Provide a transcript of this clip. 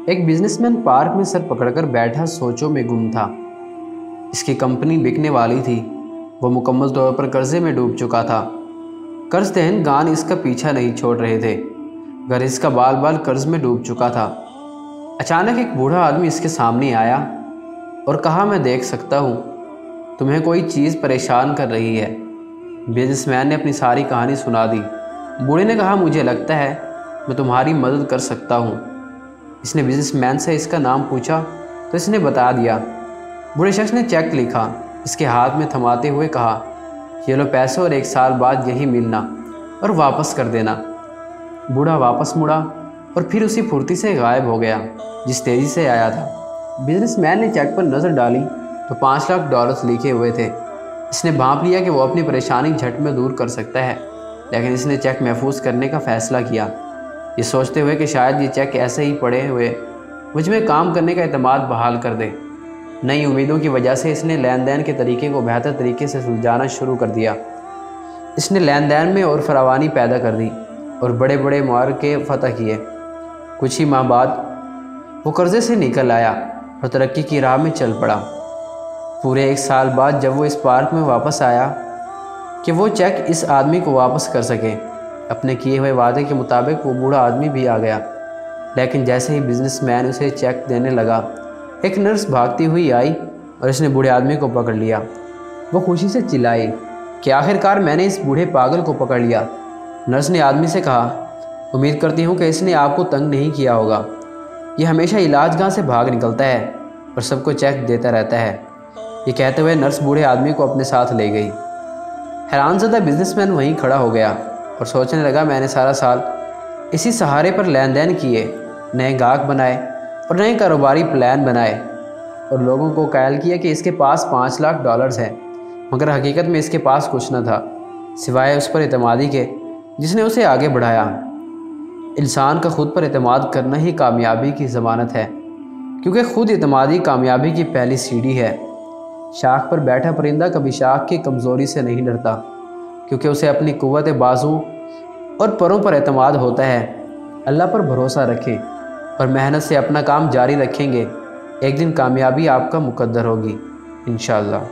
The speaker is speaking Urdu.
ایک بزنس مین پارک میں سر پکڑ کر بیٹھا سوچوں میں گم تھا۔ اس کی کمپنی بکنے والی تھی، وہ مکمل طور پر قرضے میں ڈوب چکا تھا۔ قرض دہن گان اس کا پیچھا نہیں چھوڑ رہے تھے، گھر اس کا بال بال قرض میں ڈوب چکا تھا۔ اچانک ایک بوڑھا آدمی اس کے سامنے آیا اور کہا، میں دیکھ سکتا ہوں تمہیں کوئی چیز پریشان کر رہی ہے۔ بزنس مین نے اپنی ساری کہانی سنا دی۔ بوڑھے نے کہا، مجھے لگتا ہے میں تمہاری مدد کر سکتا ہوں۔ اس نے بزنس مین سے اس کا نام پوچھا تو اس نے بتا دیا۔ بوڑھے شخص نے چیک لکھا، اس کے ہاتھ میں تھماتے ہوئے کہا، یہ لو پیسے اور 1 سال بعد یہی ملنا اور واپس کر دینا۔ بوڑھا واپس مڑا اور پھر اسی پھرتی سے غائب ہو گیا جس تیزی سے آیا تھا۔ بزنس مین نے چیک پر نظر ڈالی تو $5 لاکھ لکھے ہوئے تھے۔ اس نے بھانپ لیا کہ وہ اپنی پریشانی جھٹ میں دور کر سکتا ہے، لیکن اس نے چیک محفوظ کرنے کا فیصلہ کیا، یہ سوچتے ہوئے کہ شاید یہ چیک ایسے ہی پڑے ہوئے مجھ میں کام کرنے کا اعتماد بحال کر دے۔ نئی امیدوں کی وجہ سے اس نے لین دین کے طریقے کو بہتر طریقے سے سلجھانا شروع کر دیا۔ اس نے لین دین میں اور فراوانی پیدا کر دی اور بڑے بڑے معرکے فتح کیے۔ کچھ ہی ماہ بعد وہ قرضے سے نکل آیا اور ترقی کی راہ میں چل پڑا۔ پورے 1 سال بعد جب وہ اس پارک میں واپس آیا کہ وہ چیک اس آدمی کو واپس کر سکے، اپنے کیے ہوئے وعدے کے مطابق وہ بوڑھا آدمی بھی آ گیا، لیکن جیسے ہی بزنس مین اسے چیک دینے لگا، ایک نرس بھاگتی ہوئی آئی اور اس نے بوڑھے آدمی کو پکڑ لیا۔ وہ خوشی سے چلائی کہ آخرکار میں نے اس بوڑھے پاگل کو پکڑ لیا۔ نرس نے آدمی سے کہا، امید کرتی ہوں کہ اس نے آپ کو تنگ نہیں کیا ہوگا، یہ ہمیشہ علاج گاہ سے بھاگ نکلتا ہے اور سب کو چیک دیتا رہتا ہے۔ یہ کہتے ہوئے نرس بوڑھے آدمی کو اپنے ساتھ لے گئی۔ حیران زدہ بزنس مین وہیں کھڑا ہو گیا اور سوچنے لگا، میں نے سارا سال اسی سہارے پر لین دین کیے، نئے گاہک بنائے اور نئے کاروباری پلان بنائے اور لوگوں کو قائل کیا کہ اس کے پاس $5 لاکھ ہے، مگر حقیقت میں اس کے پاس کچھ نہ تھا سوائے اس پر اعتمادی کے جس نے اسے آگے بڑھایا۔ انسان کا خود پر اعتماد کرنا ہی کامیابی کی ضمانت ہے، کیونکہ خود اعتمادی کامیابی کی پہلی سیڑھی ہے۔ شاخ پر بیٹھا پرندہ کبھی شاخ کی کمزوری سے نہیں ڈرتا، کیونکہ اسے اپنی قوت بازو اور پروں پر اعتماد ہوتا ہے۔ اللہ پر بھروسہ رکھیں اور محنت سے اپنا کام جاری رکھیں گے، ایک دن کامیابی آپ کا مقدر ہوگی انشاءاللہ۔